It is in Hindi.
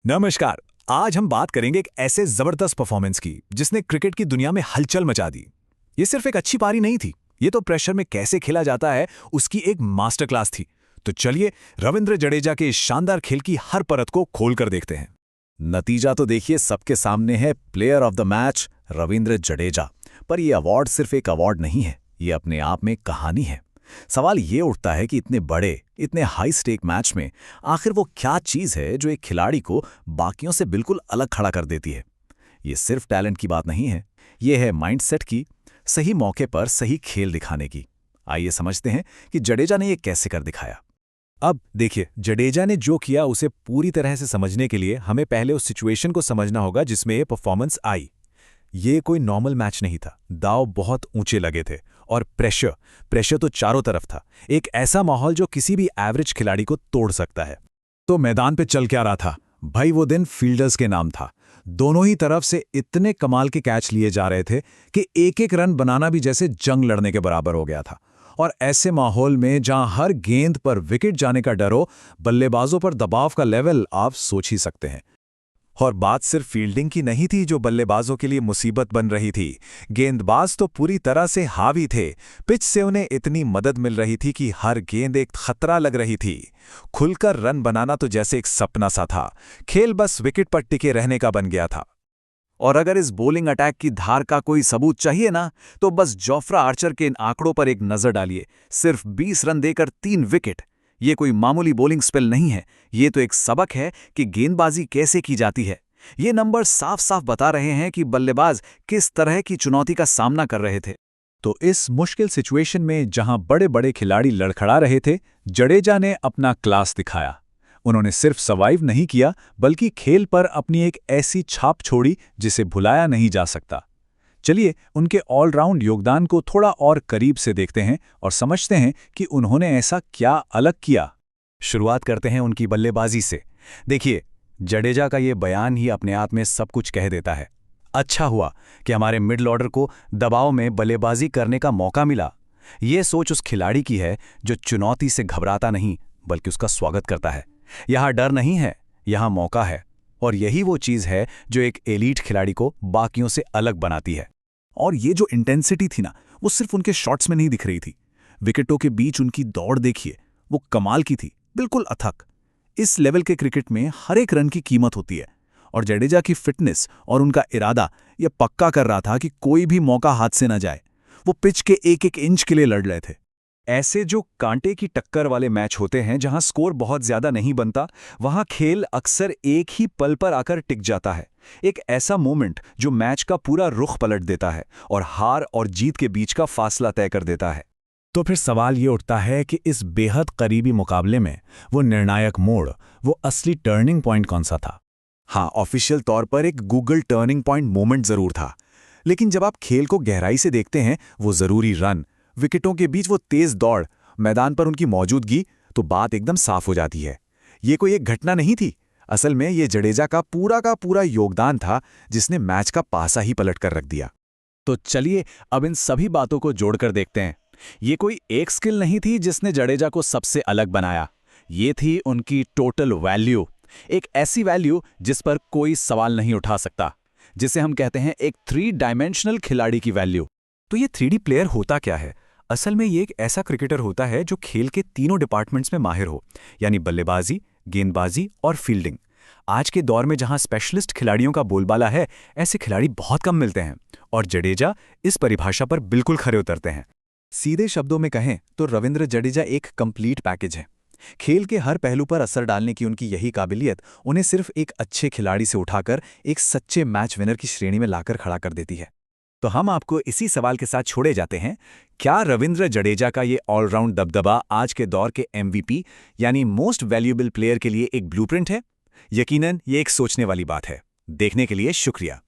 नमस्कार। आज हम बात करेंगे एक ऐसे जबरदस्त परफॉर्मेंस की जिसने क्रिकेट की दुनिया में हलचल मचा दी। ये सिर्फ एक अच्छी पारी नहीं थी, ये तो प्रेशर में कैसे खेला जाता है उसकी एक मास्टर क्लास थी। तो चलिए रविंद्र जडेजा के इस शानदार खेल की हर परत को खोलकर देखते हैं। नतीजा तो देखिए सबके सामने है, player of the match Ravindra Jadeja. पर यह अवार्ड सिर्फ एक अवार्ड नहीं है, ये अपने आप में कहानी है। सवाल ये उठता है कि इतने बड़े, इतने हाई स्टेक मैच में आखिर वो क्या चीज़ है जो एक खिलाड़ी को बाकियों से बिल्कुल अलग खड़ा कर देती है। ये सिर्फ टैलेंट की बात नहीं है, ये है माइंडसेट की, सही मौके पर सही खेल दिखाने की। आइए समझते हैं कि जडेजा ने ये कैसे कर दिखाया। अब देखिए, जडेजा ने जो किया उसे पूरी तरह से समझने के लिए हमें पहले उस सिचुएशन को समझना होगा जिसमें ये परफॉर्मेंस आई। ये कोई नॉर्मल मैच नहीं था, दांव बहुत ऊंचे लगे थे और प्रेशर तो चारों तरफ था। एक ऐसा माहौल जो किसी भी एवरेज खिलाड़ी को तोड़ सकता है। तो मैदान पे चल क्या रहा था भाई? वो दिन फील्डर्स के नाम था। दोनों ही तरफ से इतने कमाल के कैच लिए जा रहे थे कि एक एक रन बनाना भी जैसे जंग लड़ने के बराबर हो गया था। और ऐसे माहौल में जहां हर गेंद पर विकेट जाने का डर हो, बल्लेबाजों पर दबाव का लेवल आप सोच ही सकते हैं। और बात सिर्फ फील्डिंग की नहीं थी जो बल्लेबाजों के लिए मुसीबत बन रही थी। गेंदबाज तो पूरी तरह से हावी थे। पिच से उन्हें इतनी मदद मिल रही थी कि हर गेंद एक खतरा लग रही थी। खुलकर रन बनाना तो जैसे एक सपना सा था। खेल बस विकेट पर टिके रहने का बन गया था। और अगर इस बॉलिंग अटैक की धार का कोई सबूत चाहिए ना, तो बस जोफ्रा आर्चर के इन आंकड़ों पर एक नजर डालिए। सिर्फ 20 रन देकर 3 विकेट। ये कोई मामूली बॉलिंग स्पेल नहीं है, ये तो एक सबक है कि गेंदबाजी कैसे की जाती है। ये नंबर साफ साफ बता रहे हैं कि बल्लेबाज किस तरह की चुनौती का सामना कर रहे थे। तो इस मुश्किल सिचुएशन में जहां बड़े बड़े खिलाड़ी लड़खड़ा रहे थे, जडेजा ने अपना क्लास दिखाया। उन्होंने सिर्फ सर्वाइव नहीं किया, बल्कि खेल पर अपनी एक ऐसी छाप छोड़ी जिसे भुलाया नहीं जा सकता। चलिए उनके ऑलराउंड योगदान को थोड़ा और करीब से देखते हैं और समझते हैं कि उन्होंने ऐसा क्या अलग किया। शुरुआत करते हैं उनकी बल्लेबाजी से। देखिए, जडेजा का ये बयान ही अपने आप में सब कुछ कह देता है। अच्छा हुआ कि हमारे मिडल ऑर्डर को दबाव में बल्लेबाजी करने का मौका मिला। ये सोच उस खिलाड़ी की है जो चुनौती से घबराता नहीं, बल्कि उसका स्वागत करता है। यहाँ डर नहीं है, यहाँ मौका है। और यही वो चीज़ है जो एक एलीट खिलाड़ी को बाकियों से अलग बनाती है। और ये जो इंटेंसिटी थी ना, वो सिर्फ उनके शॉट्स में नहीं दिख रही थी। विकेटों के बीच उनकी दौड़ देखिए, वो कमाल की थी, बिल्कुल अथक। इस लेवल के क्रिकेट में हर एक रन की कीमत होती है। और जडेजा की फिटनेस और उनका इरादा यह पक्का कर रहा था कि कोई भी मौका हाथ से न जाए। वो पिच के एक एक इंच के लिए लड़ रहे थे। ऐसे जो कांटे की टक्कर वाले मैच होते हैं जहां स्कोर बहुत ज्यादा नहीं बनता, वहां खेल अक्सर एक ही पल पर आकर टिक जाता है। एक ऐसा मोमेंट जो मैच का पूरा रुख पलट देता है और हार और जीत के बीच का फासला तय कर देता है। तो फिर सवाल ये उठता है कि इस बेहद करीबी मुकाबले में वो निर्णायक मोड़, वो असली टर्निंग पॉइंट कौन सा था? हाँ, ऑफिशियल तौर पर एक गूगल टर्निंग पॉइंट मोमेंट जरूर था, लेकिन जब आप खेल को गहराई से देखते हैं, वो जरूरी रन, विकेटों के बीच वो तेज दौड़, मैदान पर उनकी मौजूदगी, तो बात एकदम साफ हो जाती है। ये कोई एक घटना नहीं थी, असल में ये जडेजा का पूरा योगदान था जिसने मैच का पासा ही पलट कर रख दिया। तो चलिए अब इन सभी बातों को जोड़कर देखते हैं। ये कोई एक स्किल नहीं थी जिसने जडेजा को सबसे अलग बनाया, ये थी उनकी टोटल वैल्यू। एक ऐसी वैल्यू जिस पर कोई सवाल नहीं उठा सकता, जिसे हम कहते हैं एक 3 डायमेंशनल खिलाड़ी की वैल्यू। तो ये 3D प्लेयर होता क्या है? असल में ये एक ऐसा क्रिकेटर होता है जो खेल के तीनों डिपार्टमेंट्स में माहिर हो, यानी बल्लेबाजी, गेंदबाजी और फील्डिंग। आज के दौर में जहां स्पेशलिस्ट खिलाड़ियों का बोलबाला है, ऐसे खिलाड़ी बहुत कम मिलते हैं, और जडेजा इस परिभाषा पर बिल्कुल खरे उतरते हैं। सीधे शब्दों में कहें तो रविंद्र जडेजा एक कंप्लीट पैकेज है। खेल के हर पहलू पर असर डालने की उनकी यही काबिलियत उन्हें सिर्फ एक अच्छे खिलाड़ी से उठाकर एक सच्चे मैच विनर की श्रेणी में लाकर खड़ा कर देती है। तो हम आपको इसी सवाल के साथ छोड़े जाते हैं, क्या रविंद्र जडेजा का ये ऑलराउंड दबदबा आज के दौर के MVP यानी मोस्ट वैल्यूएबल प्लेयर के लिए एक ब्लूप्रिंट है? यकीनन ये एक सोचने वाली बात है। देखने के लिए शुक्रिया।